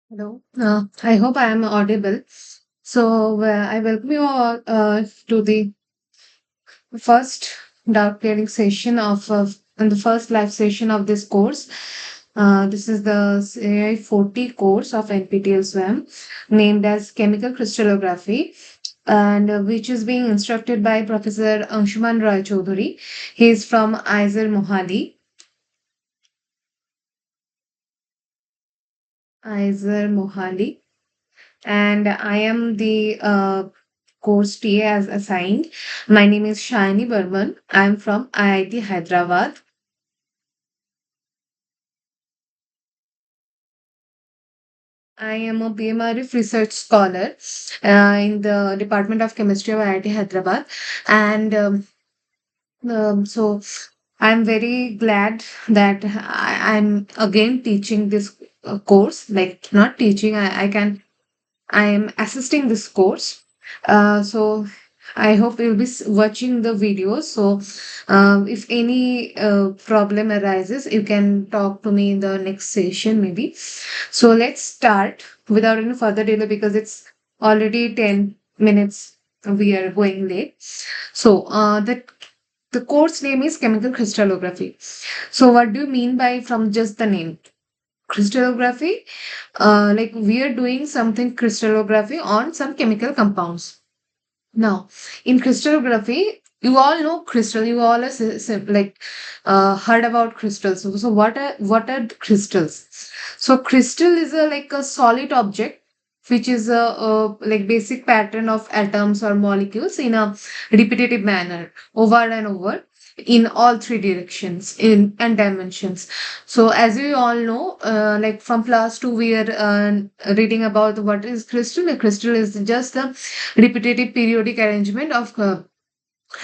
Hello. I hope I am audible. I welcome you all to the first doubt clearing session and the first live session of this course. This is the CY40 course of NPTEL SWAM, named as Chemical Crystallography, and which is being instructed by Professor Anshuman Roy Choudhury. He is from ISER Mohali. ISER Mohali. And I am the course TA as assigned. My name is Shani Burman. I am from IIT Hyderabad. I am a PMRF research scholar in the Department of Chemistry of IIT Hyderabad. And so I'm very glad that I'm again teaching this course, like not teaching, I am assisting this course. So I hope you'll be watching the videos. So if any problem arises, you can talk to me in the next session maybe. So let's start without any further delay because it's already 10 minutes. We are going late. So the course name is Chemical Crystallography. So what do you mean by from just the name? Crystallography, like we are doing something crystallography on some chemical compounds. Now, in crystallography, you all know crystal. You all are heard about crystals. So what are the crystals? So crystal is a like a solid object which is a like basic pattern of atoms or molecules in a repetitive manner over and over in all three directions in and dimensions. So as we all know, like from class 2 we are reading about what is crystal. A crystal is just a repetitive periodic arrangement of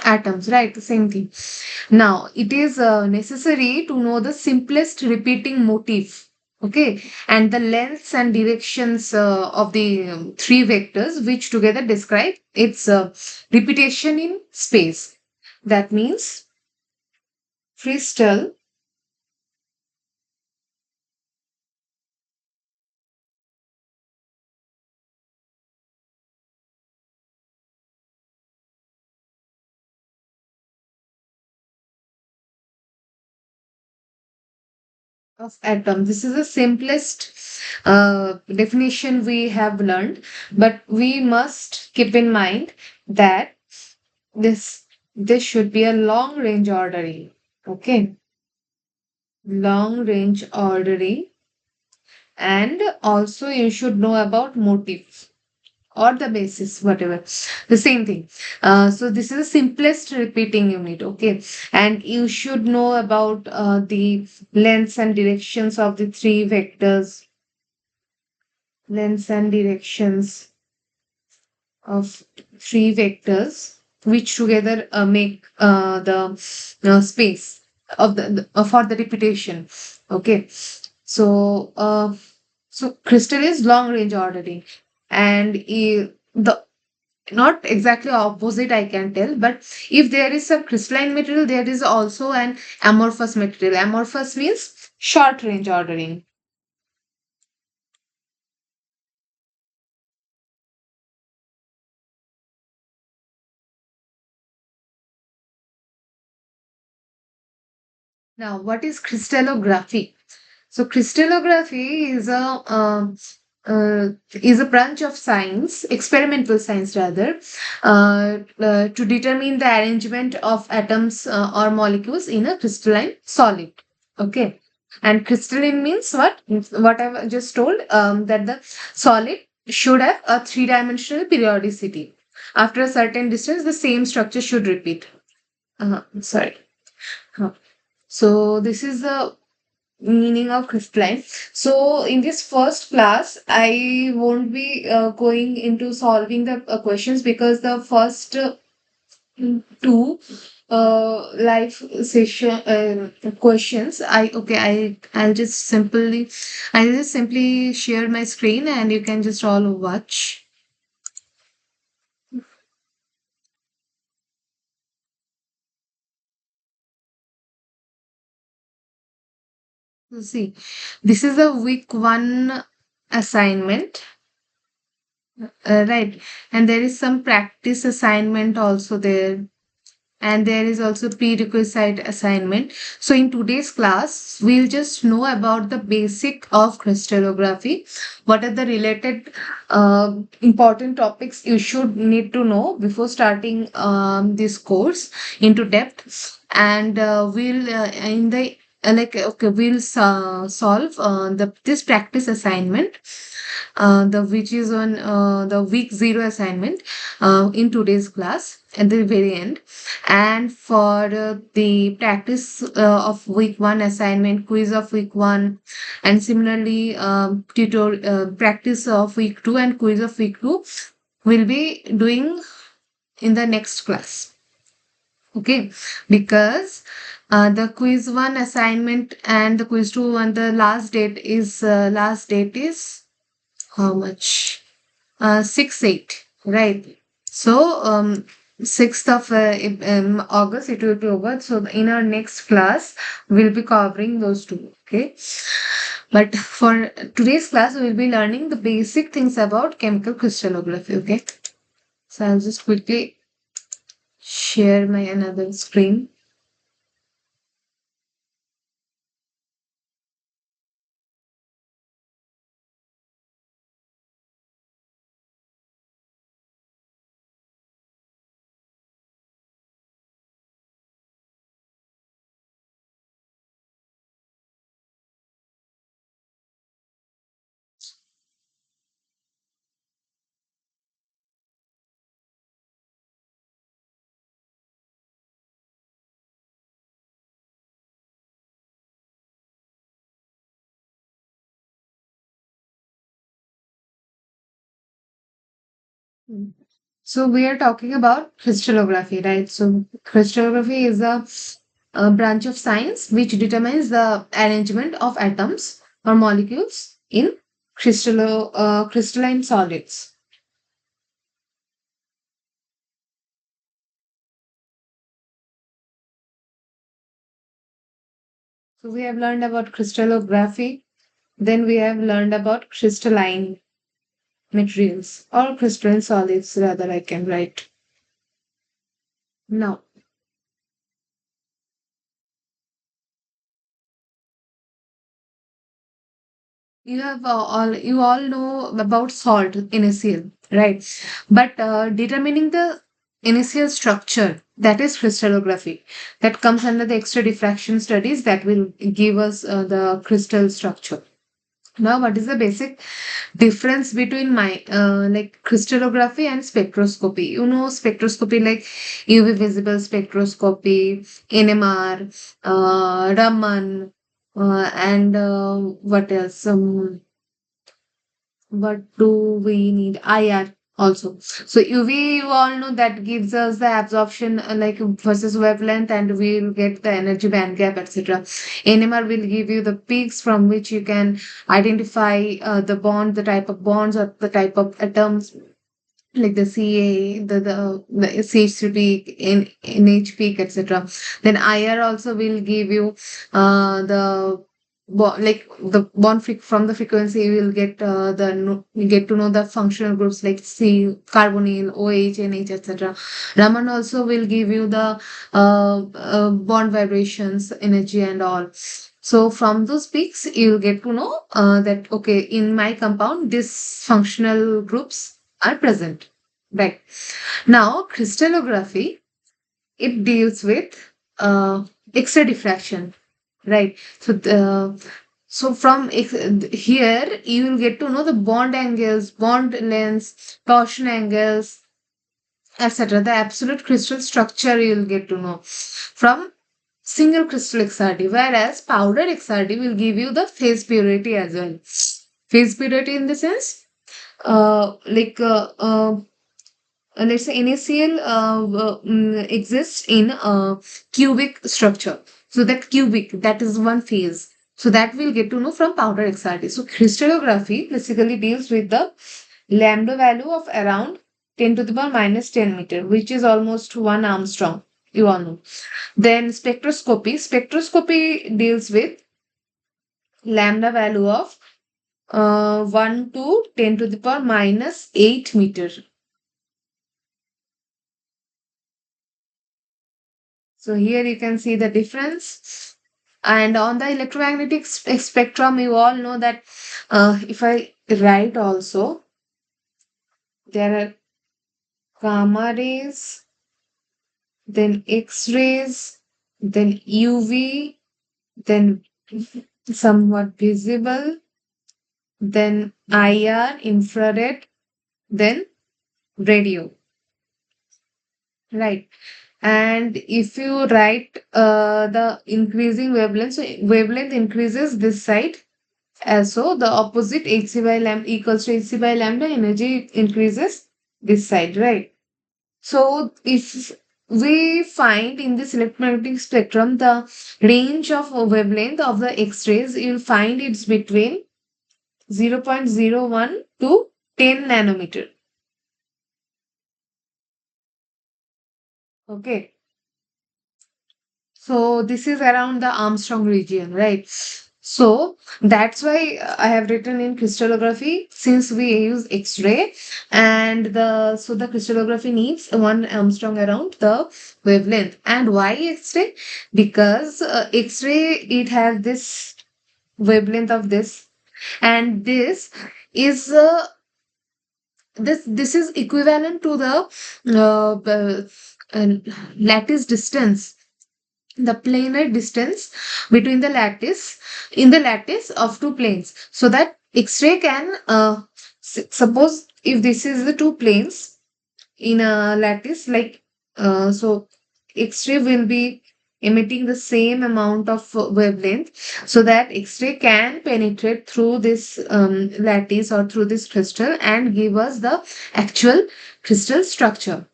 atoms, right? The same thing. Now it is necessary to know the simplest repeating motif, okay, and the lengths and directions of the three vectors which together describe its repetition in space. That means crystal of atom. This is the simplest definition we have learned, but we must keep in mind that this this should be a long range ordering. Okay, long range ordering, and also you should know about motif or the basis, whatever, the same thing. So this is the simplest repeating unit, okay, and you should know about the lengths and directions of the three vectors, lengths and directions of three vectors which together make space of for the repetition, okay. So so crystal is long range ordering, and the not exactly opposite I can tell, but if there is a crystalline material, there is also an amorphous material. Amorphous means short range ordering. Now what is crystallography? So crystallography is a branch of science, experimental science rather, to determine the arrangement of atoms or molecules in a crystalline solid. Okay, and crystalline means what? What I've just told, that the solid should have a three-dimensional periodicity. After a certain distance, the same structure should repeat. Sorry. Huh. So this is the meaning of crystalline. So in this first class, I won't be going into solving the questions because the first two live session questions, I'll just simply share my screen and you can just all watch. So see, this is a week one assignment, right? And there is some practice assignment also there, and there is also prerequisite assignment. So in today's class we'll just know about the basic of crystallography, what are the related important topics you should need to know before starting this course into depth. And we'll in the like okay we'll solve the this practice assignment, the which is on the week 0 assignment in today's class at the very end. And for the practice of week 1 assignment, quiz of week 1, and similarly practice of week 2 and quiz of week 2 will be doing in the next class. Okay, because the quiz 1 assignment and the quiz 2 one, the last date is how much? 6 8, right? So 6th of August it will be over. So in our next class we'll be covering those two. Okay, but for today's class we'll be learning the basic things about chemical crystallography. Okay, so I'll just quickly share my another screen. Mm. So we are talking about crystallography, right? So crystallography is a branch of science which determines the arrangement of atoms or molecules in crystalline solids. So we have learned about crystallography, then we have learned about crystalline materials or crystalline solids, rather, I can write. Now, you all know about salt initial, right? But determining the initial structure, that is crystallography, that comes under the extra diffraction studies that will give us the crystal structure. Now, what is the basic difference between my like crystallography and spectroscopy? You know, spectroscopy like UV visible spectroscopy, NMR, Raman, and what else? What do we need? IR also. So UV, you all know that gives us the absorption like versus wavelength, and we'll get the energy band gap, etc. NMR will give you the peaks from which you can identify the bond, the type of bonds or the type of atoms, like the CA, the CH peak, in NH peak, etc. Then IR also will give you the like the from the frequency you will get you get to know the functional groups like C, carbonyl, OH, NH, etc. Raman also will give you the bond vibrations, energy, and all. So from those peaks, you'll get to know that okay, in my compound, these functional groups are present. Right. Now, crystallography, it deals with X-ray diffraction. Right. So so from here, you will get to know the bond angles, bond lengths, torsion angles, etc. The absolute crystal structure you will get to know from single crystal XRD, whereas powder XRD will give you the phase purity as well. Phase purity in the sense, like let's say NaCl exists in a cubic structure. So that cubic, that is one phase. So that we'll get to know from powder XRD. So crystallography basically deals with the lambda value of around 10 to the power minus 10 meter, which is almost 1 Armstrong. You all know. Then spectroscopy. Spectroscopy deals with lambda value of 1 to 10 to the power minus 8 meter. So here you can see the difference. And on the electromagnetic spectrum, you all know that if I write also, there are gamma rays, then X rays, then UV, then somewhat visible, then IR, infrared, then radio. Right. And if you write the increasing wavelength, so wavelength increases this side. So the opposite Hc by lambda equals to Hc by lambda, energy increases this side, right? So if we find in this electromagnetic spectrum the range of wavelength of the X-rays, you'll find it's between 0.01 to 10 nanometer. Okay. So this is around the Armstrong region, right? So that's why I have written in crystallography, since we use X-ray, and the crystallography needs 1 Armstrong around the wavelength. And why X-ray? Because X-ray, it has this wavelength of this, and is this is equivalent to the uh, lattice distance, the planar distance between the lattice in the lattice of two planes, so that X-ray can suppose if this is the two planes in a lattice, like so X-ray will be emitting the same amount of wavelength, so that X-ray can penetrate through this lattice or through this crystal and give us the actual crystal structure,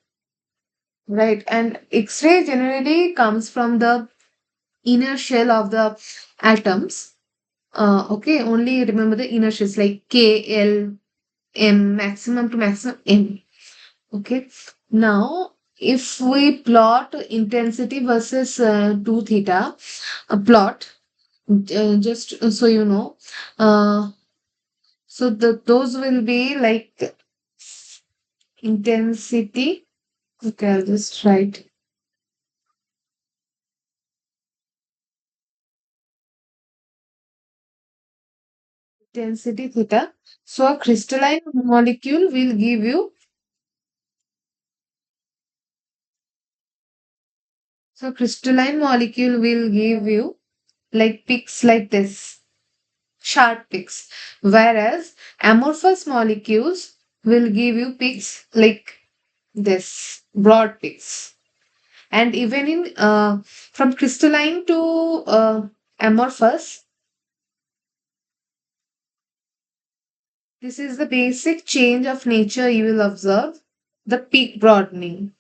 right? And X-ray generally comes from the inner shell of the atoms. Okay, only remember the inner shells like K, L, M, maximum to maximum M. Okay, now if we plot intensity versus 2 theta, a plot, just so you know, uh, so those will be like intensity. Okay, I'll just write intensity theta. So a crystalline molecule will give you, so crystalline molecule will give you like peaks like this, sharp peaks, whereas amorphous molecules will give you peaks like this, broad peaks. And even in from crystalline to amorphous, this is the basic change of nature you will observe, the peak broadening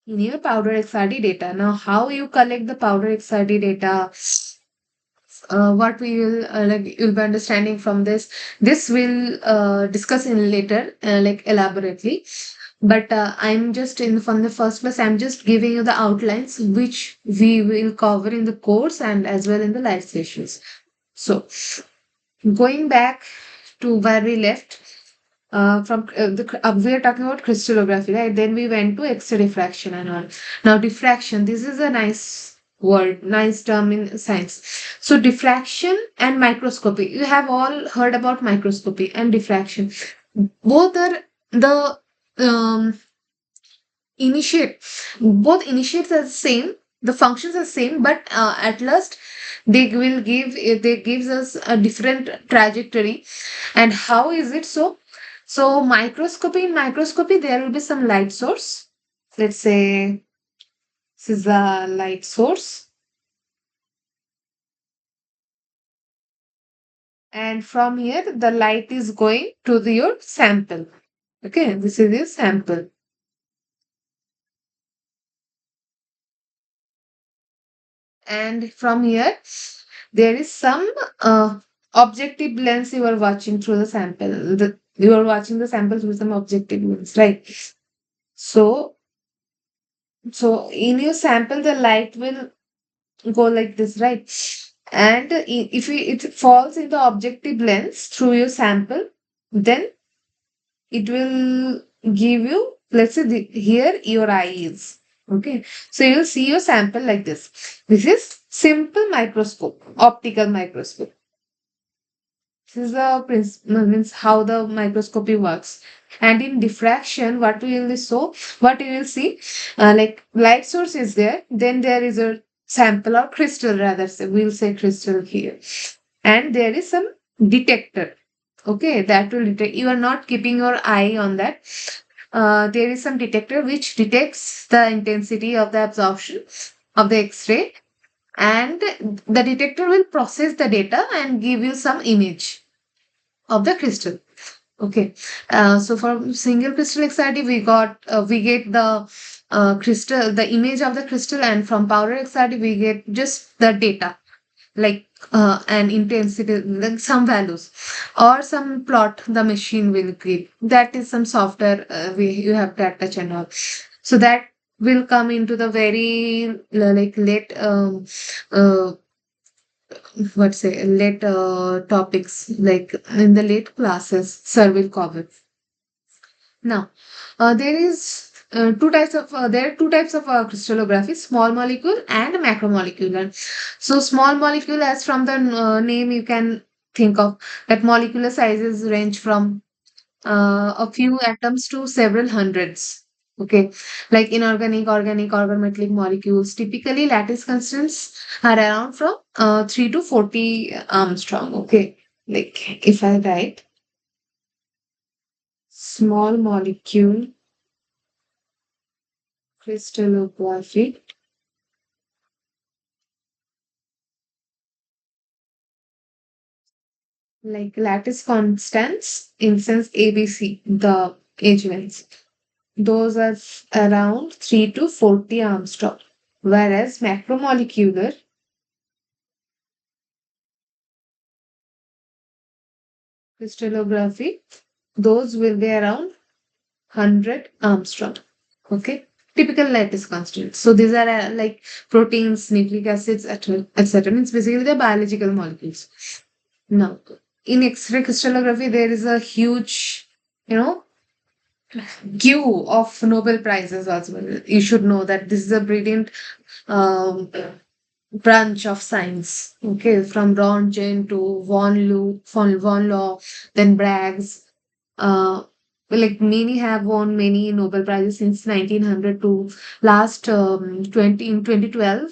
in your powder XRD data. Now, how you collect the powder XRD data, what we will like you'll be understanding from this. This will discuss in later, like elaborately. But I'm just in from the first place. I'm just giving you the outlines which we will cover in the course and as well in the live sessions. So going back to where we left, we are talking about crystallography, right? Then we went to X-ray diffraction and all. Now diffraction, this is a nice word, nice term in science. So diffraction and microscopy. You have all heard about microscopy and diffraction. Both are the um, initiate. Both initiates are the same. The functions are same, but at last they gives us a different trajectory. And how is it so? So microscopy, in microscopy there will be some light source. Let's say this is a light source, and from here the light is going to your sample. Okay, this is your sample, and from here there is some objective lens you are watching through the sample. You are watching the sample through some objective lens, right? So so in your sample, the light will go like this, right? And if it falls in the objective lens through your sample, then it will give you, let's say, here your eye is. Okay. So you'll see your sample like this. This is simple microscope, optical microscope. This is the means how the microscopy works. And in diffraction, what you will see, like light source is there, then there is a sample or crystal, rather say, we'll say crystal here. And there is some detector. Okay, that will detect. You are not keeping your eye on that. There is some detector which detects the intensity of the absorption of the X-ray, and the detector will process the data and give you some image of the crystal. Okay, so for single crystal XRD, we get the crystal, the image of the crystal, and from powder XRD we get just the data, like an intensity, like some values or some plot the machine will give. That is some software, we you have to attach and all. So that will come into the very like late uh, what say late topics, like in the late classes sir will cover. Now there are two types of crystallography: small molecule and macromolecular. So small molecule, as from the name you can think of, that molecular sizes range from a few atoms to several hundreds. Okay, like inorganic, organic, organometallic molecules. Typically, lattice constants are around from 3 to 40 Armstrong. Okay, like if I write small molecule crystallography, like lattice constants, instance ABC, the age lengths, those are around 3 to 40 Armstrong. Whereas macromolecular crystallography, those will be around 100 Armstrong. Okay. Typical lattice constants. So these are like proteins, nucleic acids, etc. It's basically the biological molecules. Now, in X-ray crystallography, there is a huge, you know, queue of Nobel Prizes as well. You should know that this is a brilliant um, branch of science. Okay, from Röntgen to von Law, then Bragg's. Uh, like many have won many Nobel Prizes since 1900 to last 2012.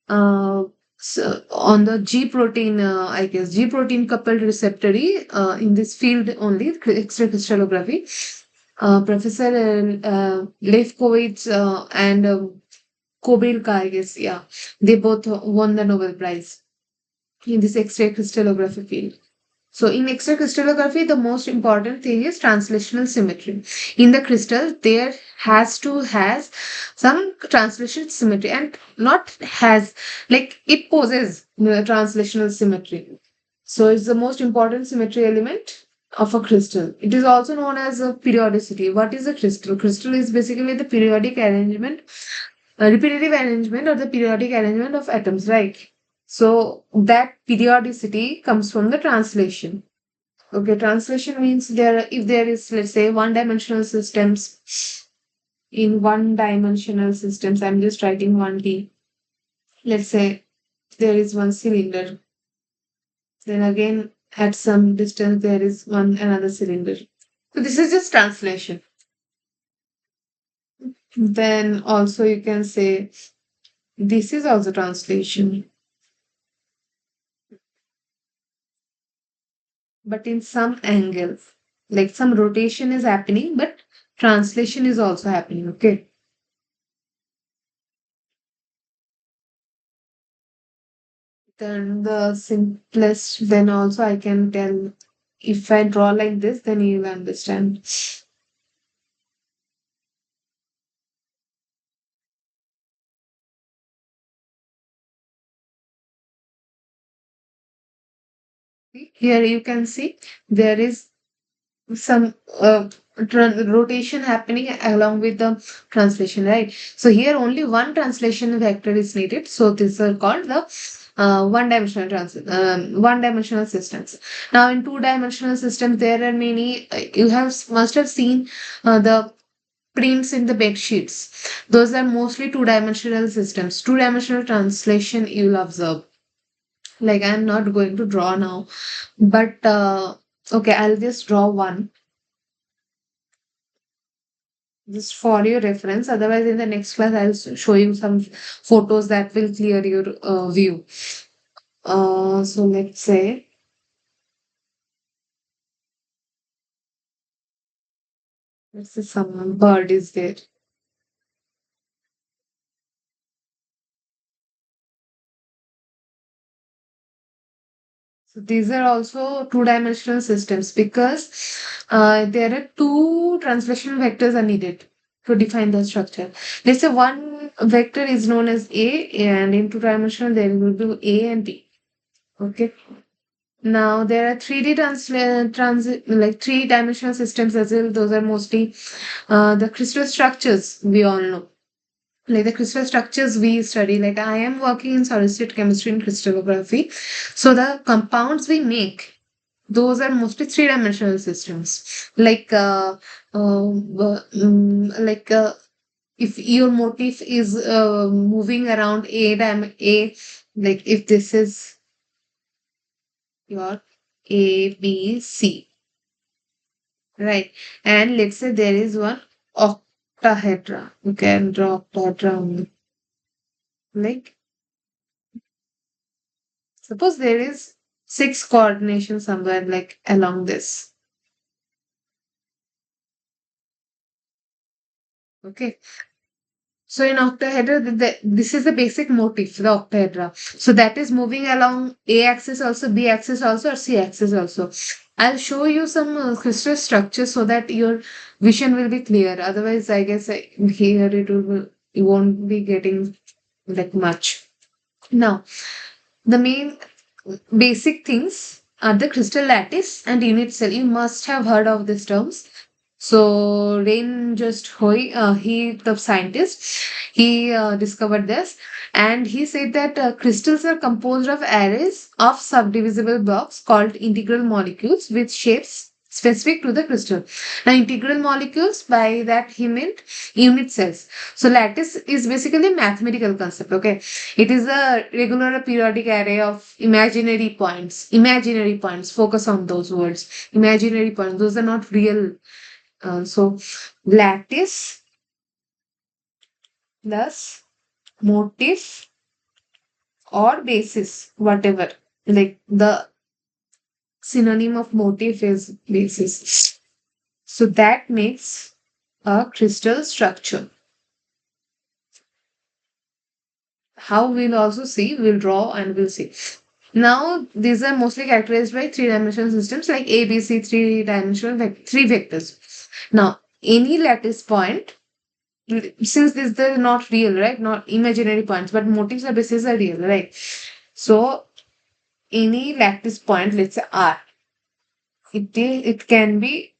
Uh, so on the G protein, I guess G protein coupled receptory in this field only, X-ray crystallography. Professor Lefkowitz and Kobilka, I guess, yeah, they both won the Nobel Prize in this X-ray crystallography field. So in X-ray crystallography, the most important thing is translational symmetry. In the crystal, there has some translational symmetry, and not has, like it poses translational symmetry. So it's the most important symmetry element of a crystal. It is also known as a periodicity. What is a crystal? Crystal is basically the periodic arrangement, repetitive arrangement, or the periodic arrangement of atoms, right? So that periodicity comes from the translation. Okay, translation means if there is, let's say, one-dimensional systems, in one-dimensional systems, I'm just writing 1D. Let's say there is one cylinder. Then again, at some distance, there is another cylinder. So this is just translation. Then also you can say this is also translation. But in some angles, like some rotation is happening, but translation is also happening. Okay. Then the simplest, then also I can tell, if I draw like this, then you'll understand. Here you can see there is some rotation happening along with the translation, right? So here only one translation vector is needed. So these are called the one-dimensional systems. Now, in two-dimensional systems, there are many. You have must have seen the prints in the bed sheets. Those are mostly two-dimensional systems. Two-dimensional translation you'll observe. Like I'm not going to draw now, but okay, I'll just draw one just for your reference. Otherwise, in the next class, I'll show you some photos that will clear your view. So let's say some bird is there. So these are also two-dimensional systems because there are two translation vectors are needed to define the structure. Let's say one vector is known as A, and in two-dimensional there will be A and B. Okay. Now there are 3D like three-dimensional systems as well. Those are mostly the crystal structures we all know. Like the crystal structures we study. Like I am working in solid state chemistry and crystallography. So the compounds we make, those are mostly three-dimensional systems. If your motif is moving around A, like if this is your A, B, C, right? And let's say there is one octahedra. You can draw octahedra only. Like suppose there is six coordination somewhere like along this. Okay. So in octahedra, this is the basic motif, the octahedra. So that is moving along A axis also, B axis also, or C axis also. I'll show you some crystal structure so that your vision will be clear. Otherwise, I guess here you won't be getting like much. Now, the main basic things are the crystal lattice and unit cell. You must have heard of these terms. So Rain just Hoy, he the scientist, he discovered this, and he said that crystals are composed of arrays of subdivisible blocks called integral molecules with shapes specific to the crystal. Now, integral molecules, by that he meant unit cells. So lattice is basically a mathematical concept. Okay, it is a regular or periodic array of imaginary points. Imaginary points. Focus on those words. Imaginary points. Those are not real. So lattice plus motif or basis, whatever. Like the synonym of motif is basis. So that makes a crystal structure. How we'll also see, we'll draw and we'll see. Now, these are mostly characterized by three-dimensional systems like A, B, C, three-dimensional, three vectors. Now, any lattice point, since they're not real, right? Not imaginary points, but motifs or bases are real, right? So, any lattice point, let's say R, it can be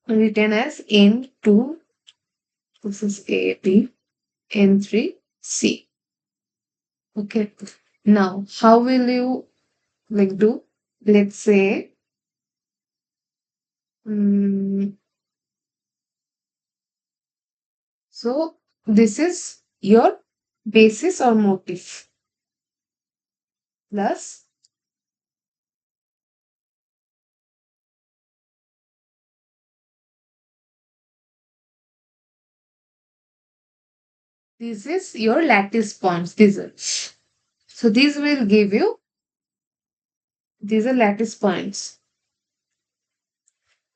written as N2, this is A, B, N3, C. Okay. Now, how will you like do? Let's say, mm, so this is your basis or motif plus this is your lattice points. These are. So these will give you, these are lattice points.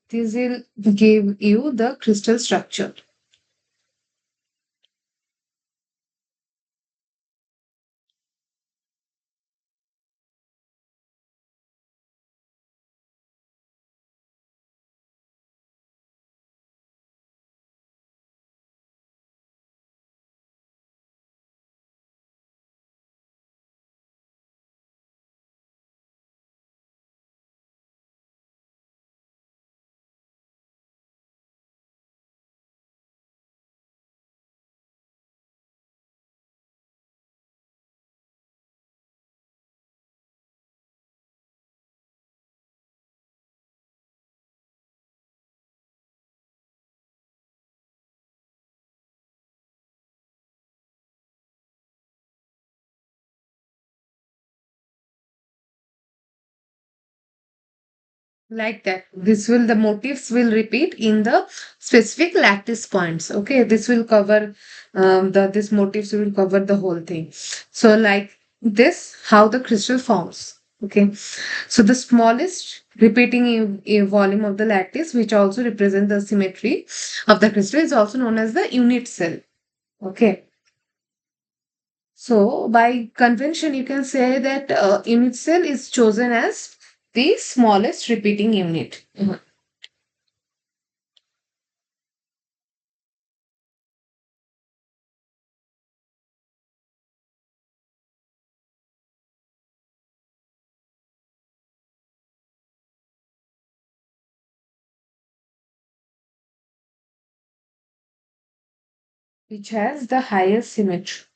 These will give you the crystal structure. like that. This will, the motifs will repeat in the specific lattice points. Okay, this will cover the this motifs will cover the whole thing. So like this, how the crystal forms. Okay, so the smallest repeating a volume of the lattice, which also represent the symmetry of the crystal, is also known as the unit cell. Okay, so by convention, you can say that unit cell is chosen as the smallest repeating unit. Which has the highest symmetry.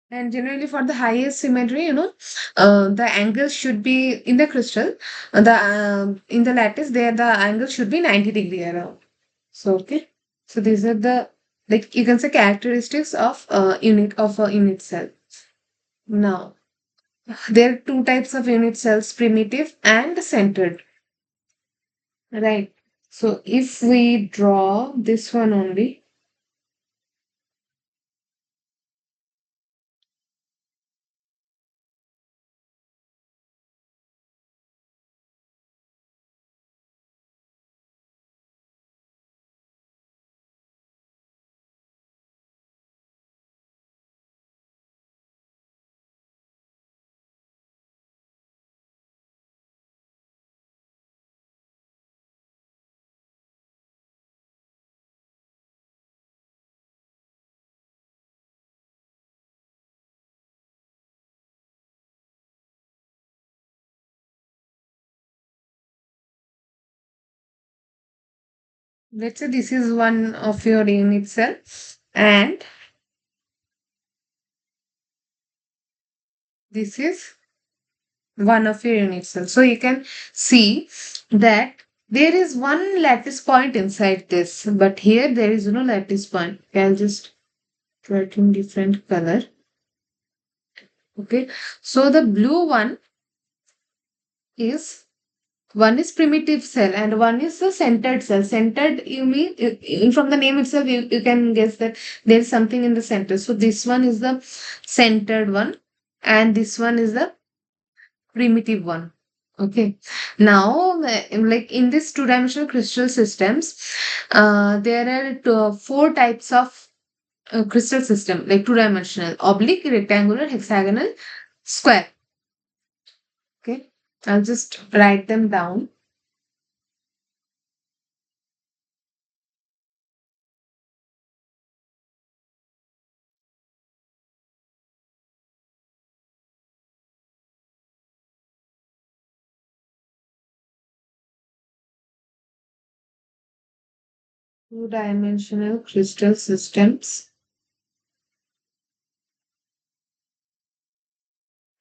And generally, for the highest symmetry, the angle should be in the crystal, the in the lattice, there the angle should be 90-degree around. So okay, so these are the, like, you can say, characteristics of unit cell. Now, there are two types of unit cells: primitive and centered. Right. So if we draw this one only, let's say this is one of your unit cell, and this is one of your unit cells. So you can see that there is one lattice point inside this, but here there is no lattice point. Okay, I'll just write in different color. Okay, so the blue is one is primitive cell and one is the centered cell. Centered, you mean from the name itself, you can guess that there is something in the center. So this one is the centered one, and this one is the primitive one. Okay. Now, like in this two-dimensional crystal systems, there are four types of crystal system, like two-dimensional: oblique, rectangular, hexagonal, square. Okay. I'll just write them down. Two-dimensional crystal systems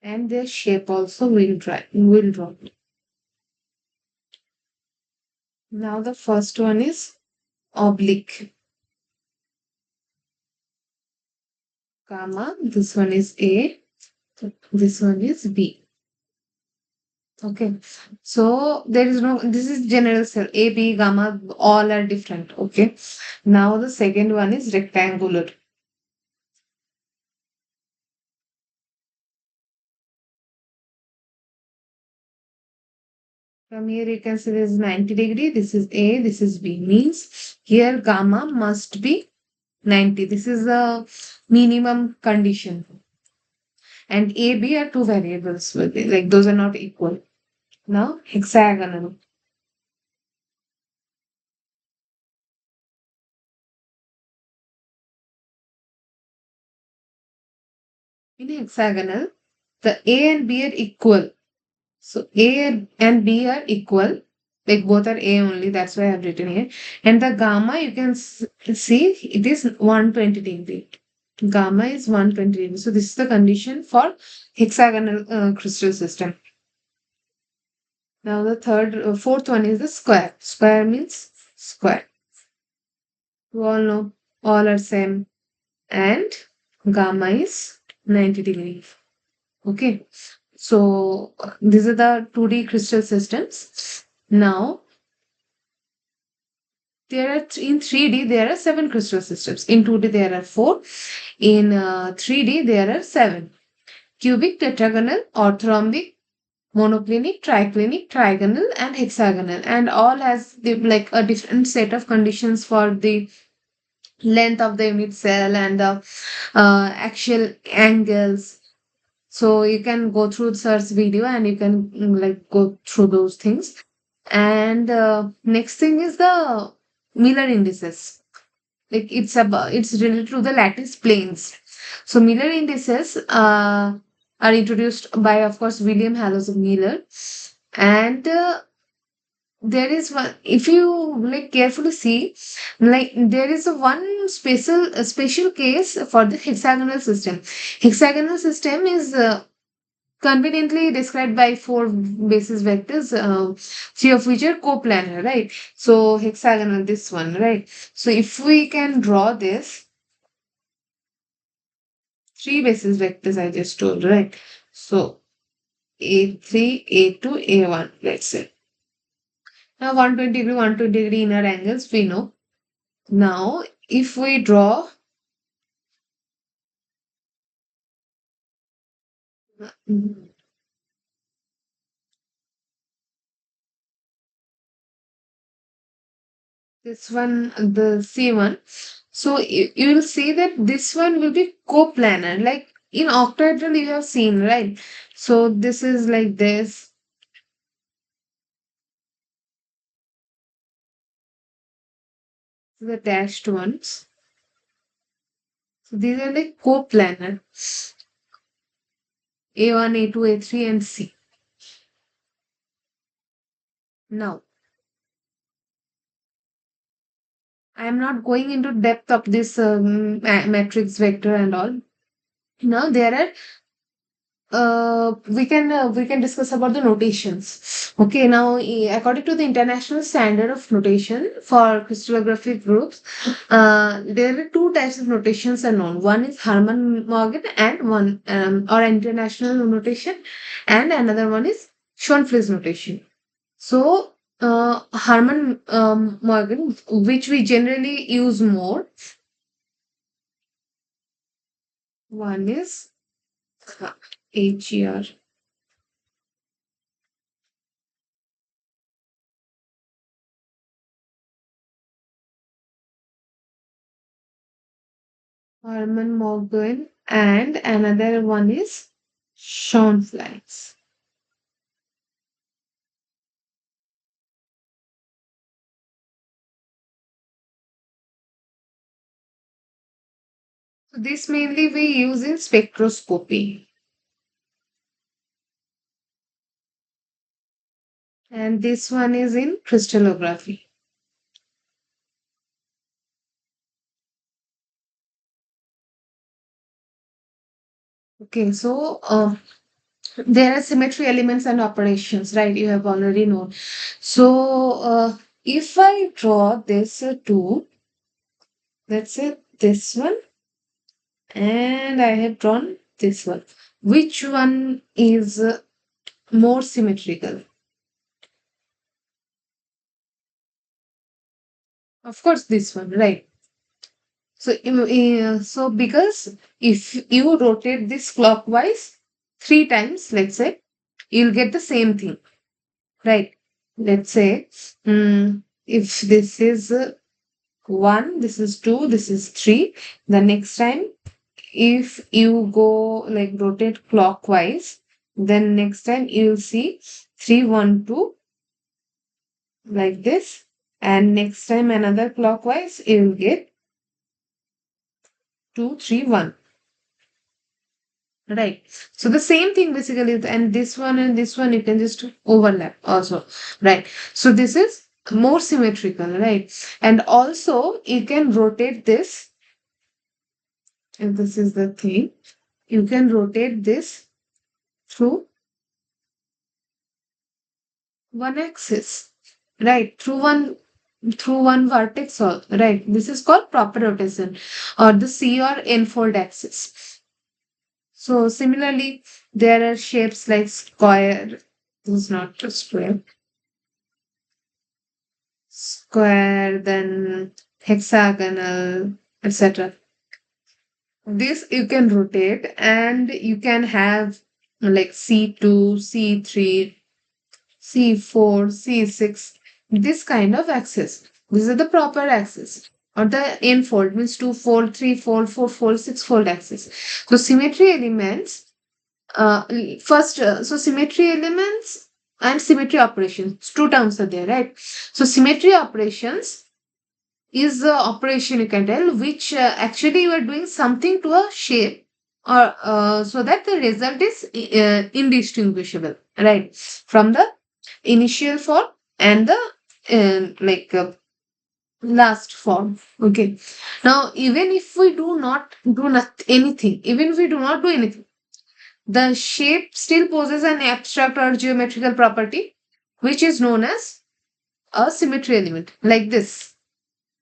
and their shape also will draw. Now the first one is oblique, gamma. This one is A. This one is B. Okay. So there is no, this is general cell. A, B, gamma, all are different. Okay. Now the second one is rectangular. From here you can see this is 90-degree. This is A, this is B. Means here gamma must be 90. This is the minimum condition. And A, B are two variables. Like those are not equal. Now hexagonal. In hexagonal, the A and B are equal. So A and B are equal. Like both are A only. That's why I have written here. And the gamma, you can see it is 120 degree. Gamma is 120 degree. So this is the condition for hexagonal crystal system. Now the fourth one is the square. Square means square. You all know, all are same. And gamma is 90 degrees. Okay. So these are the 2D crystal systems. Now in 3D there are seven crystal systems. In 2D there are four. In 3D there are seven. Cubic, tetragonal, orthorhombic, monoclinic, triclinic, trigonal, and hexagonal, and all has like a different set of conditions for the length of the unit cell and the actual angles. So you can go through search video and you can like go through those things. And next thing is the Miller indices. Like it's related to the lattice planes. So Miller indices are introduced by, of course, William Hallowes Miller, and there is one. If you like carefully see, like there is a special case for the hexagonal system. Hexagonal system is conveniently described by four basis vectors, three of which are coplanar, right? So hexagonal, this one, right? So if we can draw this three basis vectors I just told, right? So A3, A2, A1, let's say. Now 120 degree, 120 degree inner angles, we know. Now, if we draw mm, this one, the C1, so you will see that this one will be coplanar. Like in octahedral, you have seen, right? So this is like this, the dashed ones. So these are like coplanar. A1, A2, A3, and C. Now, I am not going into depth of this matrix vector and all. Now there are we can discuss about the notations. Okay, now according to the international standard of notation for crystallographic groups, there are two types of notations are known. One is Harman Morgan and one or international notation, and another one is Schoenflies notation. So Harman Morgan, which we generally use more, one is HER. Harman Morgan, and another one is Sean Flags. So this mainly we use in spectroscopy, and this one is in crystallography. Okay, so there are symmetry elements and operations, right? You have already known. So if I draw this two, let's say this one, and I have drawn this one. Which one is more symmetrical? Of course, this one, right? So, so because if you rotate this clockwise three times, let's say, you'll get the same thing, right? Let's say, if this is one, this is two, this is three. The next time, if you go like rotate clockwise, then next time you'll see 3, 1, 2 like this, and next time another clockwise, you'll get 2, 3, 1. Right. So the same thing basically, and this one you can just overlap also. Right. So this is more symmetrical, right? And also you can rotate this, and this is the thing. You can rotate this through one axis, right? Through one vertex, or right. This is called proper rotation, or the C or N fold axis. So similarly, there are shapes like square. This is not a square, then hexagonal, etc. This you can rotate, and you can have like C2, C3, C4, C6, this kind of axis. This is the proper axis. Or the n-fold means two-fold, three-fold, four-fold, six-fold axis. So symmetry elements, first, so symmetry elements and symmetry operations, two terms are there, right? So symmetry operations is the operation, you can tell, which actually you are doing something to a shape, or so that the result is indistinguishable, right, from the initial form and the last form. Okay, now even if we do not do anything, even if we do not do anything, the shape still poses an abstract or geometrical property, which is known as a symmetry element, like this.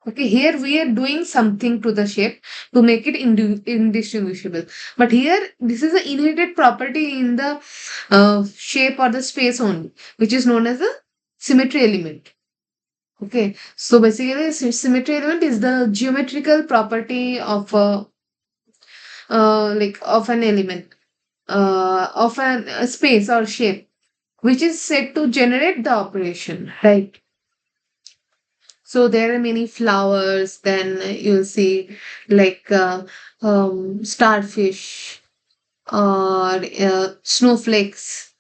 Okay, here we are doing something to the shape to make it indistinguishable. But here, this is an inherited property in the shape or the space only, which is known as a symmetry element. Okay, so basically, symmetry element is the geometrical property of of an element, of a space or shape, which is said to generate the operation, right? So there are many flowers. Then you'll see like starfish or snowflakes,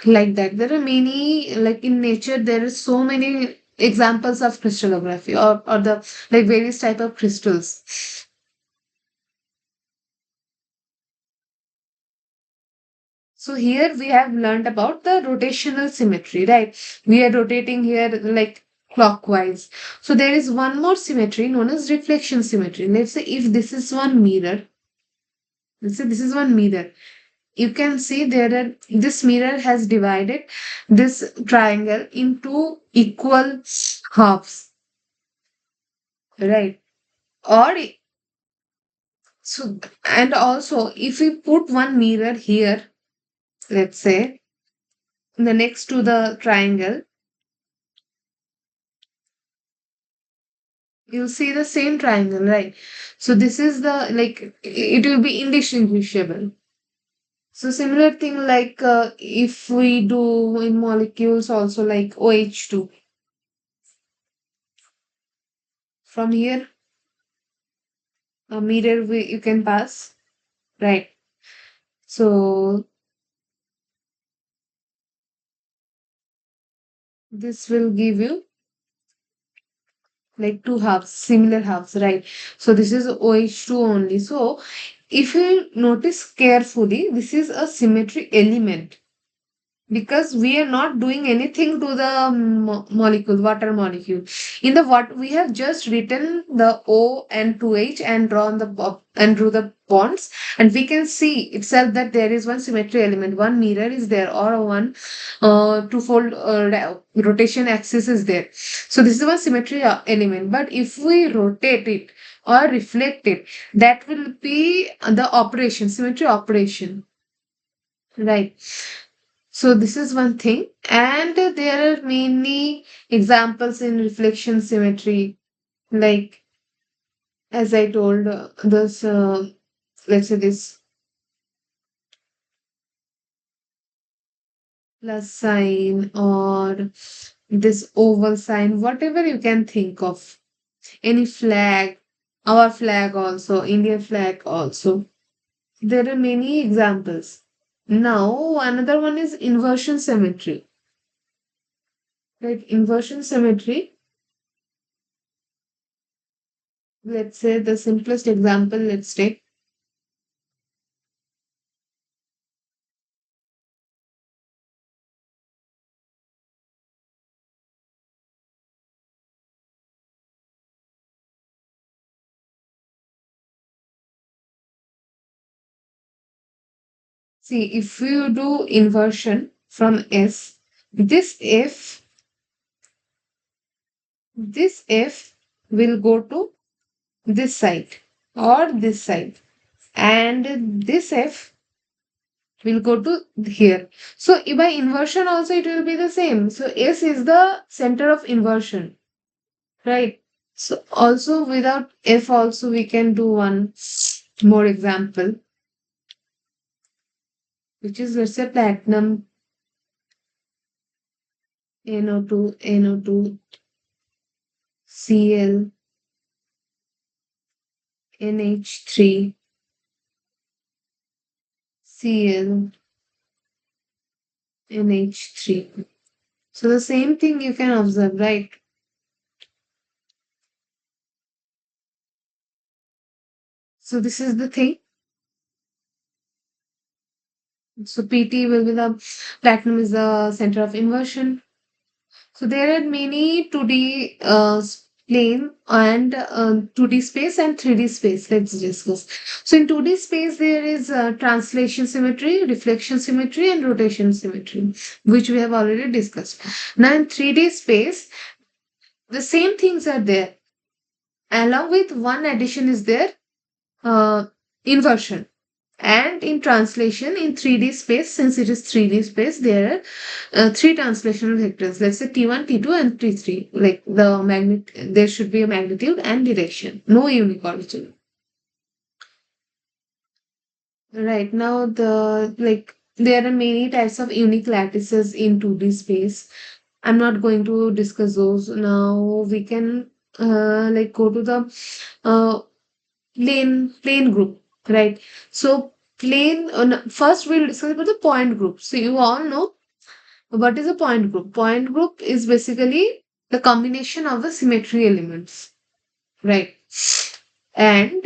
like that. There are many, like in nature, there are so many examples of crystallography, or the like various type of crystals. So here we have learned about the rotational symmetry, right? We are rotating here like clockwise. So there is one more symmetry known as reflection symmetry. Let's say if this is one mirror, let's say this is one mirror. You can see there are, this mirror has divided this triangle into equal halves, right? Or so, and also if we put one mirror here, let's say the next to the triangle, you'll see the same triangle, right? So this is the, like, it will be indistinguishable. So similar thing, like if we do in molecules also, like OH2, from here a mirror you can pass, right? So this will give you like two halves, similar halves, right? So this is OH2 only. So if you notice carefully, this is a symmetry element, because we are not doing anything to the molecule, water molecule. In the what we have just written the O and 2H and drawn the and drew the bonds, and we can see itself that there is one symmetry element, one mirror is there, or one twofold rotation axis is there. So this is one symmetry element. But if we rotate it or reflect it, that will be the operation, symmetry operation, right? So this is one thing, and there are many examples in reflection symmetry, like as I told, this let's say this plus sign, or this oval sign, whatever you can think of, any flag, our flag also, Indian flag also. There are many examples. Now another one is inversion symmetry. Like inversion symmetry, let's say the simplest example, let's take. See, if you do inversion from S, this F will go to this side or this side, and this F will go to here. So by inversion also it will be the same. So S is the center of inversion, right? So also without F also we can do one more example, which is, let's say, platinum NO2 Cl NH3 Cl NH3. So the same thing you can observe, right? So this is the thing. So PT will be the platinum is the center of inversion. So there are many 2D plane and 2D space and 3D space. Let's discuss. So in 2D space, there is translation symmetry, reflection symmetry, and rotation symmetry, which we have already discussed. Now in 3D space, the same things are there. Along with one addition is there, uh, inversion. And in translation in 3D space, since it is 3D space, there are three translational vectors. Let's say T1, T2, and T3. Like the magnet, there should be a magnitude and direction. No unique origin. Right now, there are many types of unique lattices in 2D space. I'm not going to discuss those now. We can go to the uh, plane group, right? So plane first we'll discuss about the point group. So you all know what is a point group. Point group is basically the combination of the symmetry elements, right? And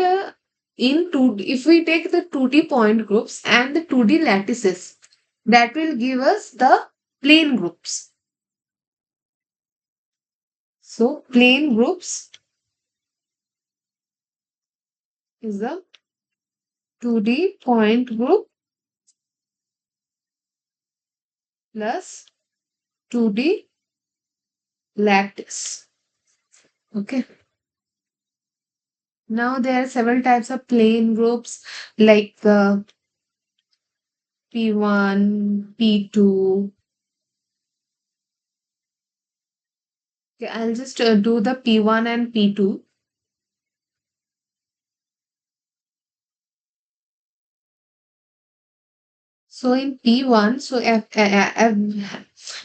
in 2D, if we take the 2D point groups and the 2D lattices, that will give us the plane groups. So plane groups is the 2D point group plus 2D lattice. Okay. Now there are several types of plane groups like P1, P2. Okay, I'll just do the P1 and P2. So in P1,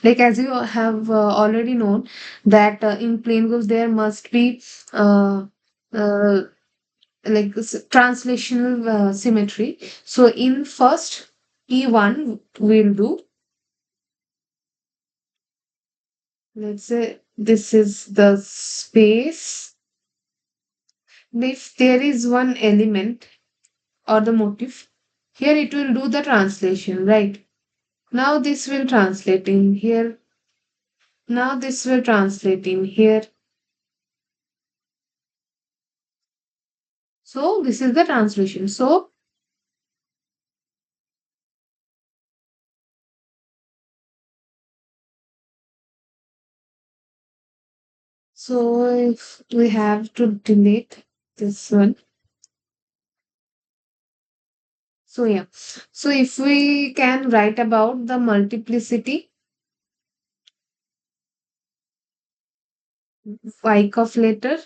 like as you have already known that in plane groups there must be uh, uh, translational symmetry. So in first P1 we'll do, let's say this is the space. If there is one element or the motif, here it will do the translation, right? Now this will translate in here. Now this will translate in here. So this is the translation. So if we have to delete this one. So yeah. So if we can write about the multiplicity, Wyckoff letter,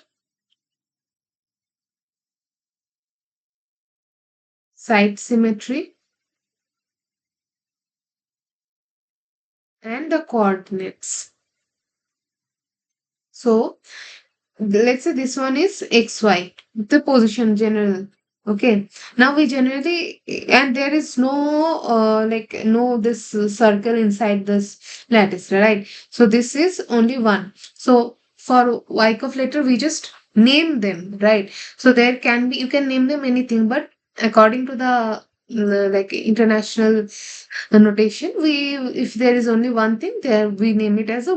side symmetry, and the coordinates. So let's say this one is xy, the position general. Okay, now we generally, and there is no no this circle inside this lattice, right? So this is only one. So for Wyckoff letter we just name them, right? So there can be, you can name them anything, but according to the international notation, we, if there is only one thing there, we name it as a.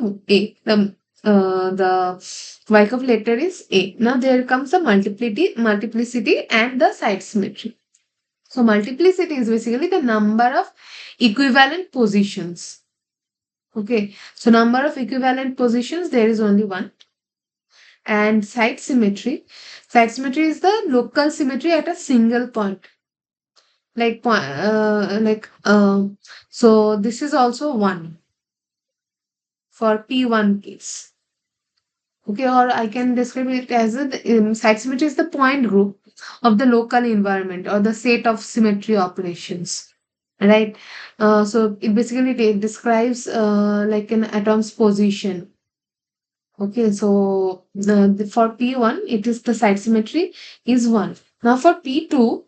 The Wyckoff letter is A. Now there comes the multiplicity and the side symmetry. So multiplicity is basically the number of equivalent positions. Okay, so number of equivalent positions, there is only one. And site symmetry is the local symmetry at a single point. Like, so this is also one for P1 case. Okay, or I can describe it as site symmetry is the point group of the local environment or the set of symmetry operations, right? So it basically describes like an atom's position. Okay, so for P1, it is the site symmetry is 1. Now for P2,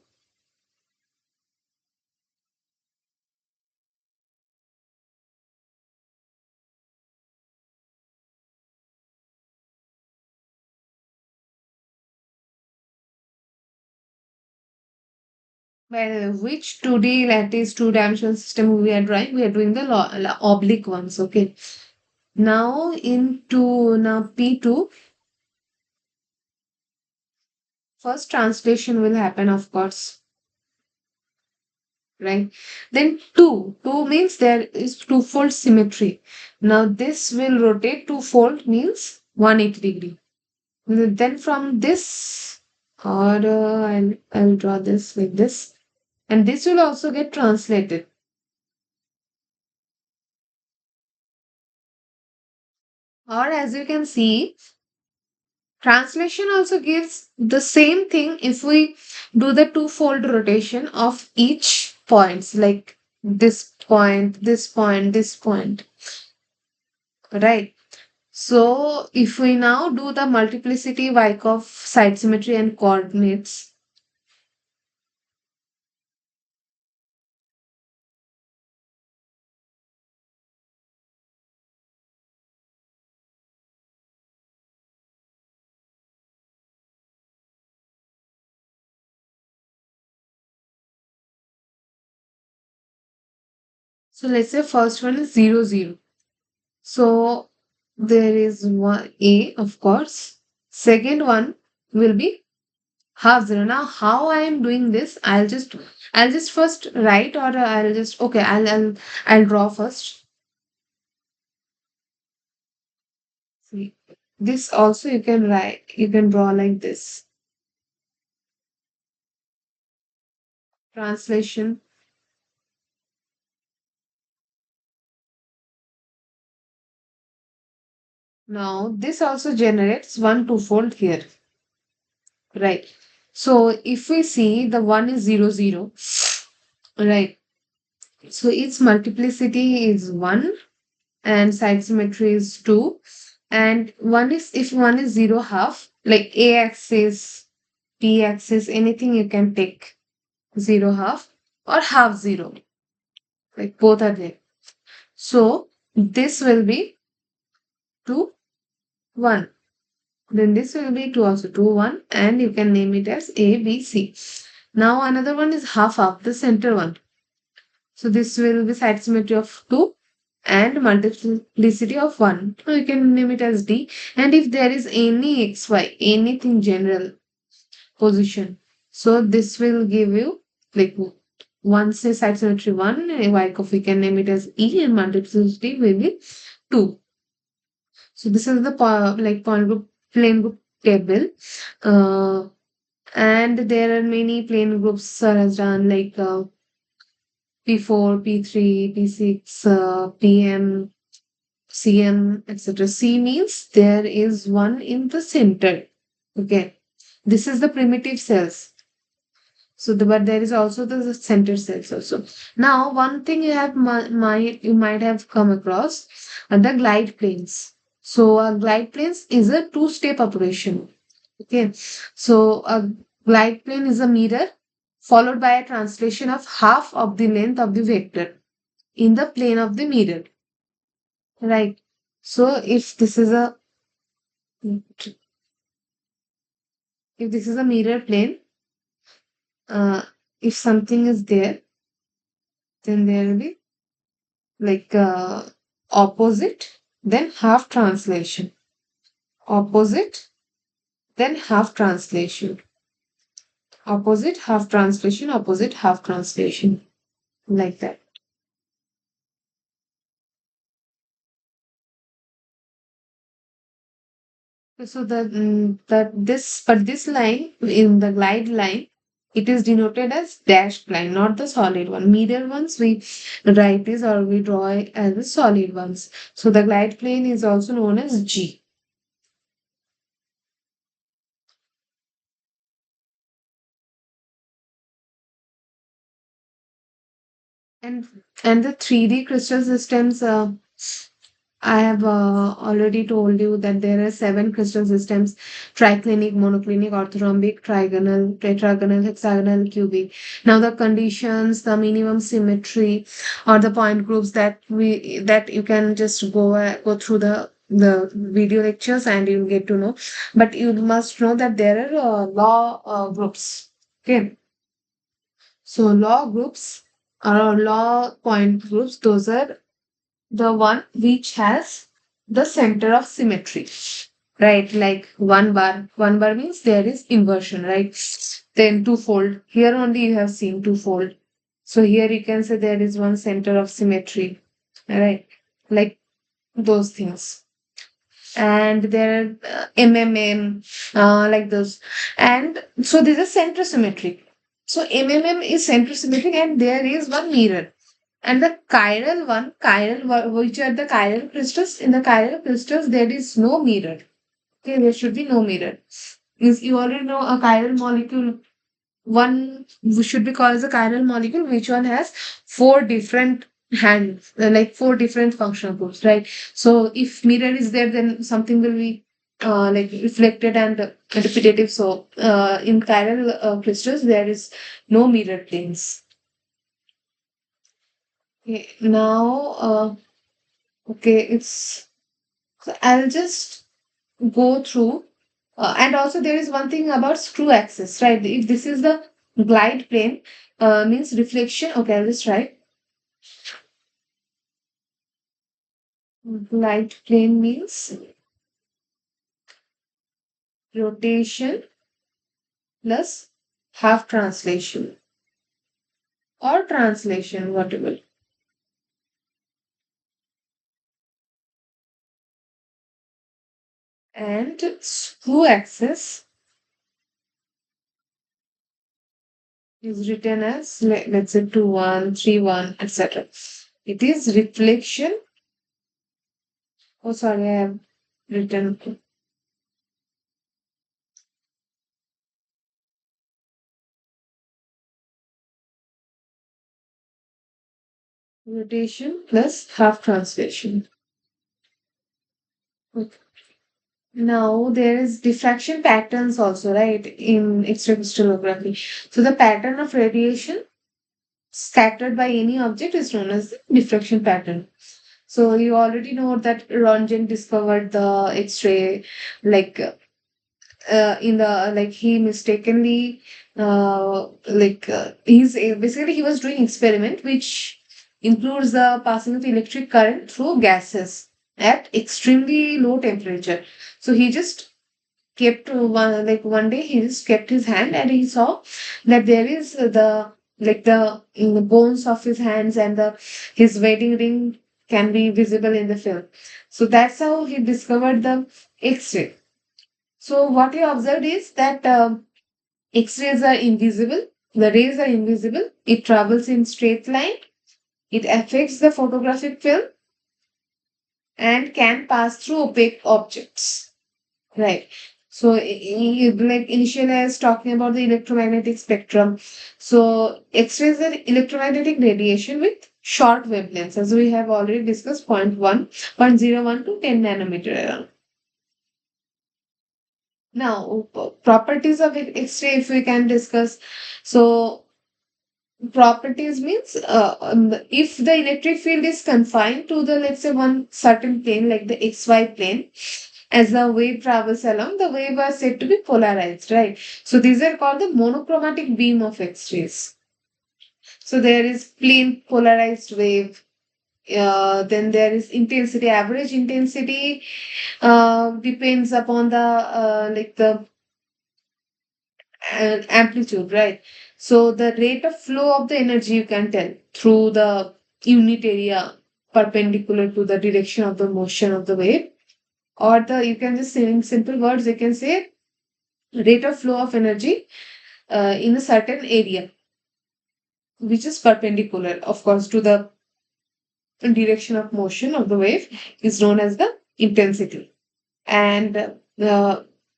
well, which 2D, that is two-dimensional system we are drawing, we are doing the oblique ones. Okay. Now P2, first translation will happen, of course, right? Then two means there is twofold symmetry. Now this will rotate twofold means 180 degree. Then from this, or I'll draw this like this, and this will also get translated. Or as you can see, translation also gives the same thing if we do the twofold rotation of each points, like this point, this point, this point, right? So if we now do the multiplicity Wyckoff side symmetry and coordinates, so let's say first one is 0, 0. So there is one A, of course. Second one will be half zero. Now, how I am doing this? I'll just first write, or I'll just okay. I'll draw first. See, this also you can write. You can draw like this. Translation. Now this also generates one twofold here, right? So if we see the one is 0, 0, right? So its multiplicity is 1 and side symmetry is 2. And one is, if one is 0 half, like A axis, B axis, anything you can take 0 half or half 0, like both are there. So this will be 2, 1. Then this will be 2 also, 2, 1, and you can name it as A, B, C. Now another one is half half, the center one. So this will be side symmetry of 2 and multiplicity of 1. So you can name it as D. And if there is any XY, anything general position, so this will give you like once a side symmetry 1, a Wyckoff, we can name it as E, and multiplicity will be 2. So this is the like point group, plane group table. Uh, and there are many plane groups Sir has done, like P4, P3, P6, PM, CM, etc. C means there is one in the center. Okay. This is the primitive cells. So but there is also the center cells also. Now, one thing you have you might have come across are the glide planes. So a glide planes is a two-step operation. Okay. So a glide plane is a mirror followed by a translation of half of the length of the vector in the plane of the mirror. Right. So if this is a mirror plane, uh, if something is there, then there will be like opposite, then half translation. Opposite, then half translation. Opposite, half translation, opposite, half translation. Like that. So this line in the glide line, it is denoted as dashed line, not the solid one. Mirror ones we write this or we draw it as the solid ones. So the glide plane is also known as G. And and the 3D crystal systems, I have already told you that there are seven crystal systems: triclinic, monoclinic, orthorhombic, trigonal, tetragonal, hexagonal, cubic. Now the conditions, the minimum symmetry, or the point groups that you can just go through the video lectures and you'll get to know. But you must know that there are law groups. Okay, so law groups or law point groups, those are the one which has the center of symmetry, right? Like one bar means there is inversion, right? Then twofold, here only you have seen twofold, so here you can say there is one center of symmetry, right? Like those things. And there are like those. And so this is centrosymmetric. So is centrosymmetric, and there is one mirror. And the which are the chiral crystals? In the chiral crystals, there is no mirror. Okay, there should be no mirror. Is you already know a chiral molecule. One should be called as a chiral molecule, which one has four different hands, like four different functional groups, right? So if mirror is there, then something will be like reflected and repetitive. So in chiral crystals, there is no mirror planes. Okay, now, okay, it's so I'll just go through. And also, there is one thing about screw axis, right? If this is the glide plane, means reflection. Okay, I'll just write. Glide plane means rotation plus half translation or translation, whatever. And screw axis is written as, let's say, 2 1 3 1, etc. It is reflection. Oh, sorry, I have written rotation plus half translation. Okay. Now there is diffraction patterns also, right, in X-ray crystallography. So the pattern of radiation scattered by any object is known as the diffraction pattern. So you already know that Röntgen discovered the X-ray, like in the like he mistakenly he's basically he was doing experiment which includes the passing of electric current through gases at extremely low temperature. So he just kept one day he just kept his hand and he saw that there is the bones of his hands and the his wedding ring can be visible in the film. So that's how he discovered the X-ray. So what he observed is that X-rays are invisible. The rays are invisible. It travels in straight line. It affects the photographic film and can pass through opaque objects. Right. So, like initially, I was talking about the electromagnetic spectrum. So, X-rays are electromagnetic radiation with short wavelengths, as we have already discussed, point 0.1, 0.01 to 10 nanometer around. Now, properties of X-ray, if we can discuss. So, properties means if the electric field is confined to the, let's say, one certain plane, like the XY plane, as the wave travels along, the wave are said to be polarized, right? So, these are called the monochromatic beam of X-rays. So, there is plane polarized wave. Then there is intensity, average intensity depends upon the the amplitude, right? So the rate of flow of the energy you can tell through the unit area perpendicular to the direction of the motion of the wave. or the you can just say in simple words, you can say rate of flow of energy in a certain area, which is perpendicular, of course, to the direction of motion of the wave, is known as the intensity. And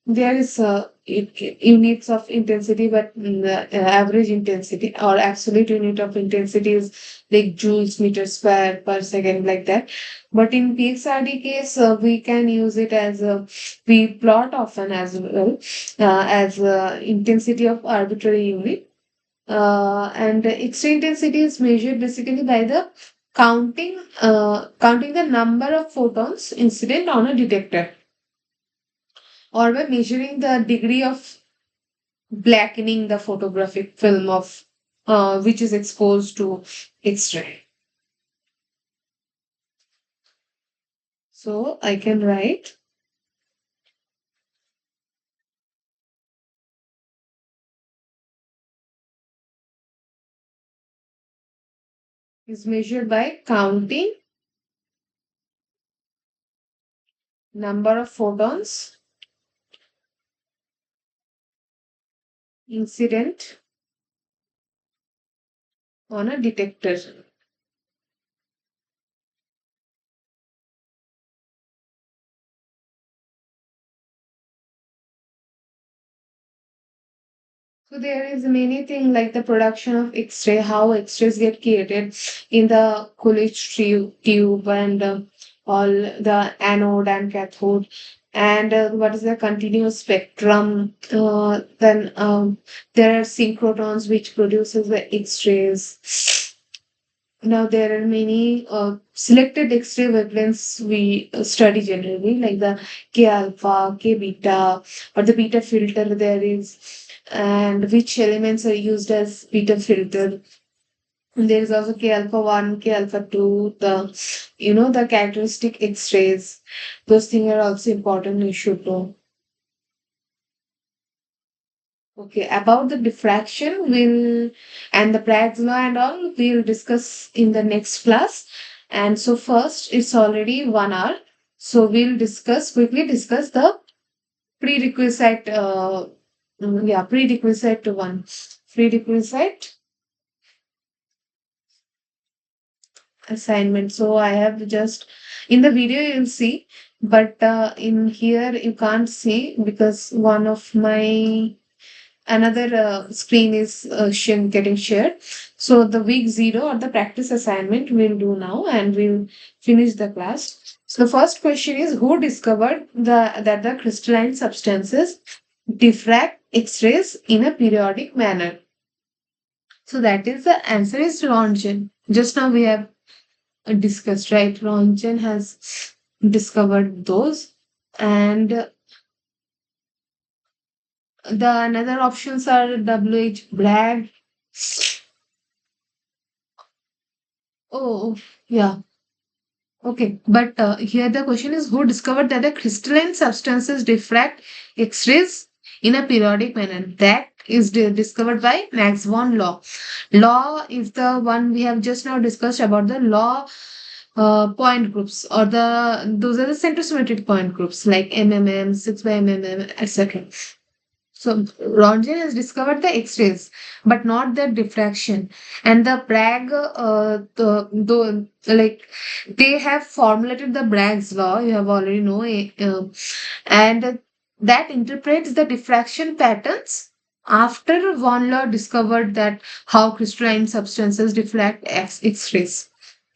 there is units of intensity, but the average intensity or absolute unit of intensity is like joules meter square per second, like that. But in PXRD case, we can use it as we plot often as well as intensity of arbitrary unit. And X-ray intensity is measured basically by the counting the number of photons incident on a detector, or by measuring the degree of blackening the photographic film of which is exposed to X-ray. So I can write is measured by counting number of photons incident on a detector. So there is many things like the production of X-ray, how X-rays get created in the Coolidge tube and all the anode and cathode, and what is the continuous spectrum. Then there are synchrotrons which produces the X-rays. Now there are many selected X-ray wavelengths we study generally, like the K alpha, K beta, or the beta filter there is, and which elements are used as beta filter. And there is also K alpha 1, K alpha 2, the characteristic X-rays. Those things are also important, you should know. Okay, about the diffraction, and the Prague's law and all, we'll discuss in the next class. And so first, it's already 1 hour, so we'll quickly discuss the prerequisite. Prerequisite one, prerequisite assignment. So I have just in the video you'll see, but in here you can't see because one of my another screen is getting shared. So the week 0 or the practice assignment we'll do now, and we'll finish the class. So the first question is, who discovered that the crystalline substances diffract X-rays in a periodic manner? So that is the answer is Röntgen. Just now we have discussed, right? Röntgen has discovered those, and the another options are W.H. Bragg. Oh, yeah. Okay. But here the question is, who discovered that the crystalline substances diffract X-rays in a periodic manner? That is discovered by Max von Law. Law is the one we have just now discussed about the law point groups, or those are the centrosymmetric point groups like MMM, 6 by MMM, etc. So Röntgen has discovered the X-rays, but not the diffraction. And the Bragg, like they have formulated the Bragg's law. You have already know, and that interprets the diffraction patterns after von Law discovered that how crystalline substances diffract X-rays.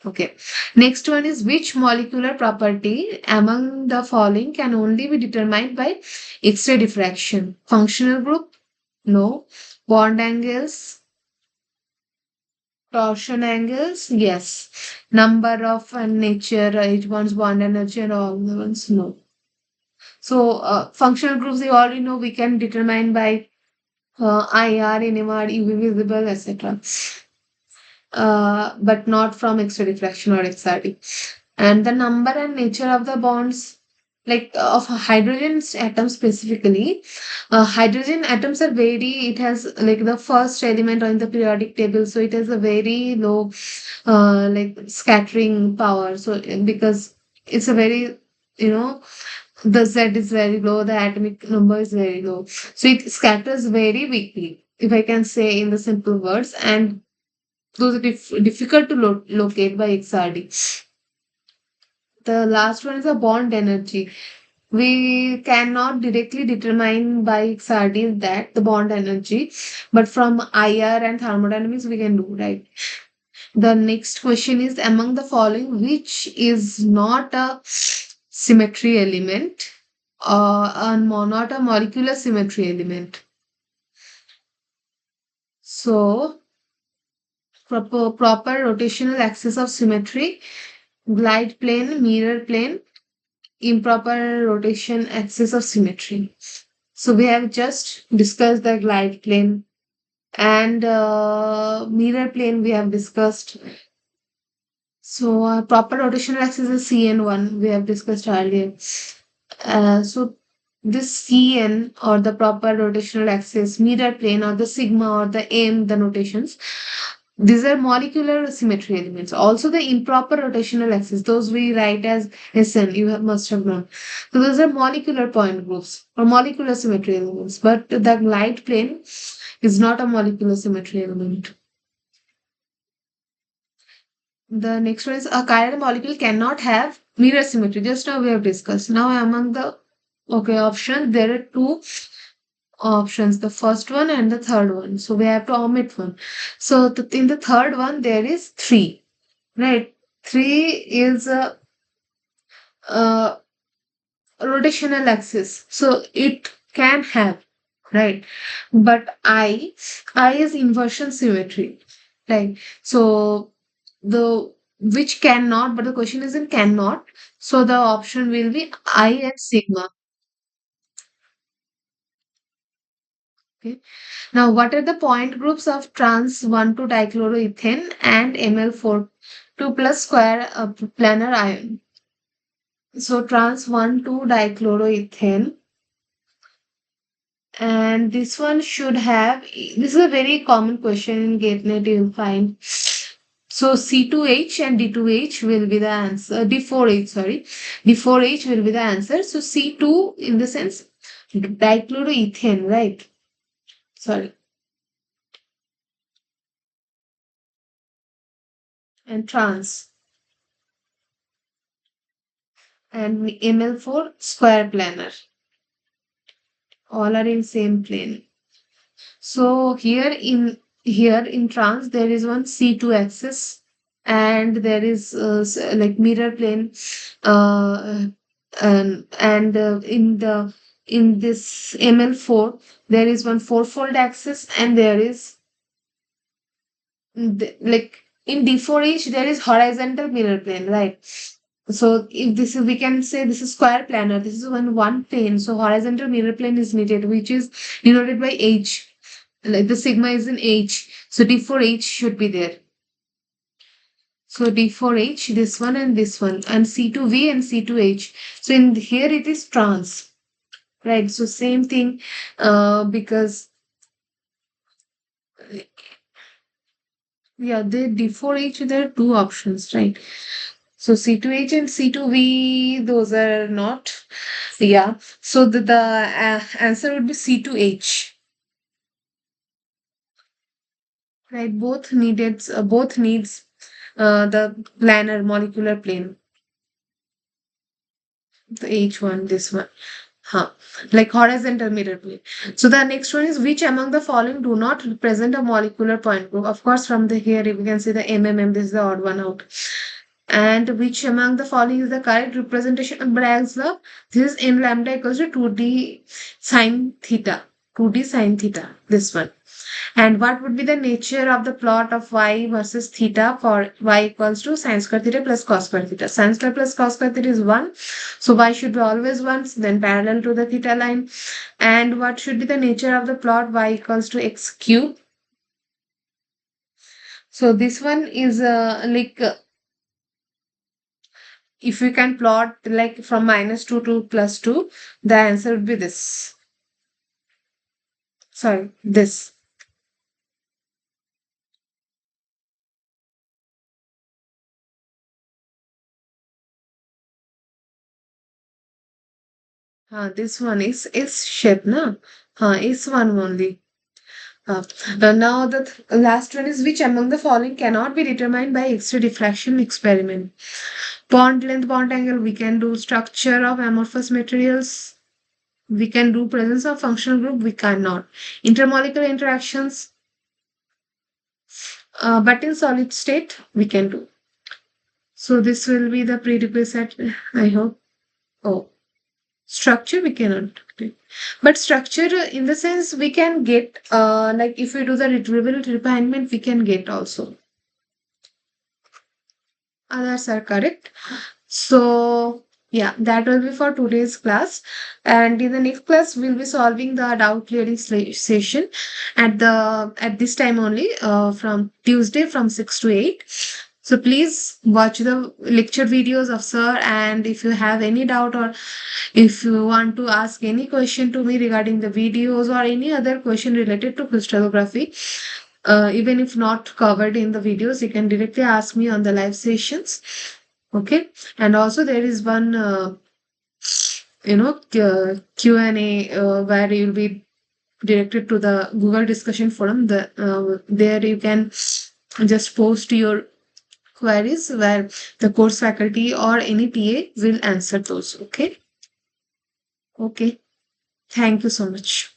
Okay. Next one is, which molecular property among the following can only be determined by X-ray diffraction? Functional group? No. Bond angles? Torsion angles? Yes. Number of and nature, each one's bond energy and all the ones? No. So functional groups, you already know we can determine by IR, NMR, UV visible, etc. But not from X-ray diffraction or XRD. And the number and nature of the bonds, like of hydrogen atoms specifically, hydrogen atoms are very, it has like the first element on the periodic table, so it has a very low like scattering power. So because it's a very, you know The Z is very low, the atomic number is very low. So it scatters very weakly, if I can say in the simple words, and those are difficult to locate by XRD. The last one is a bond energy. We cannot directly determine by XRD that the bond energy, but from IR and thermodynamics we can do, right? The next question is among the following, which is not a symmetry element or not a molecular symmetry element? So, proper rotational axis of symmetry, glide plane, mirror plane, improper rotation axis of symmetry. So, we have just discussed the glide plane and mirror plane we have discussed. So, proper rotational axis is CN1, we have discussed earlier. So, this CN or the proper rotational axis, mirror plane or the sigma or the M, the notations, these are molecular symmetry elements. Also, the improper rotational axis, those we write as SN, must have known. So, those are molecular point groups or molecular symmetry elements. But the glide plane is not a molecular symmetry element. The next one is a chiral molecule cannot have mirror symmetry. Just now we have discussed. Now among the options, there are two options, the first one and the third one. So we have to omit one. So in the third one, there is three, right? Three is a rotational axis. So it can have, right? But I is inversion symmetry, right? So the which cannot, but the question is in cannot. So the option will be I and sigma. Okay. Now, what are the point groups of trans 1,2 dichloroethane and Ml4 2 plus square planar ion? So trans 1,2 dichloroethane, and this one should have. This is a very common question in GateNet. You'll find. So C2H and D2H will be the answer. D4H, sorry. D4H will be the answer. So C2 in the sense dichloroethane, right? Sorry. And trans. And ML4 square planar. All are in same plane. So here in trans there is one C2 axis and there is like mirror plane uh, and in this ML4 there is one fourfold axis and there is like in D4H there is horizontal mirror plane, right? So if this is, we can say this is square planar. This is one plane. So horizontal mirror plane is needed, which is denoted by H. Like the sigma is in H. So D4H should be there. So D4H, this one and this one, and C2V and C2H. So in here it is trans, right? So same thing, because yeah, the D4H there are two options, right? So C2H and C2V, those are not. Yeah. So the answer would be C2H. Right. Both needs the planar molecular plane. The H1, this one. Huh. Like horizontal mirror plane. So the next one is which among the following do not represent a molecular point group? Of course, from the here we can see the MMM, this is the odd one out. And which among the following is the correct representation of Bragg's law? This is n lambda equals to 2d sine theta. 2d sine theta. This one. And what would be the nature of the plot of y versus theta for y equals to sine square theta plus cos square theta? Sine square plus cos square theta is 1. So y should be always 1, then parallel to the theta line. And what should be the nature of the plot y equals to x cube? So this one is if we can plot like from -2 to +2, the answer would be this. Sorry, this. This one is shape, na? Is one only. Uh, Now the last one is which among the following cannot be determined by X-ray diffraction experiment? Bond length, bond angle, we can do structure of amorphous materials, we can do presence of functional group, we cannot. Intermolecular interactions, but in solid state, we can do. So this will be the prerequisite, I hope. Oh, structure we cannot do. But structure in the sense we can get, like if we do the retrievable refinement, we can get also. Others are correct. So, yeah, that will be for today's class. And in the next class, we'll be solving the doubt clearing session at this time only, from Tuesday from 6 to 8. So please watch the lecture videos of sir, and if you have any doubt or if you want to ask any question to me regarding the videos or any other question related to crystallography, even if not covered in the videos, you can directly ask me on the live sessions. Okay. And also there is one, Q&A where you'll be directed to the Google discussion forum. There you can just post your queries where the course faculty or any TA will answer those. Okay. Okay. Thank you so much.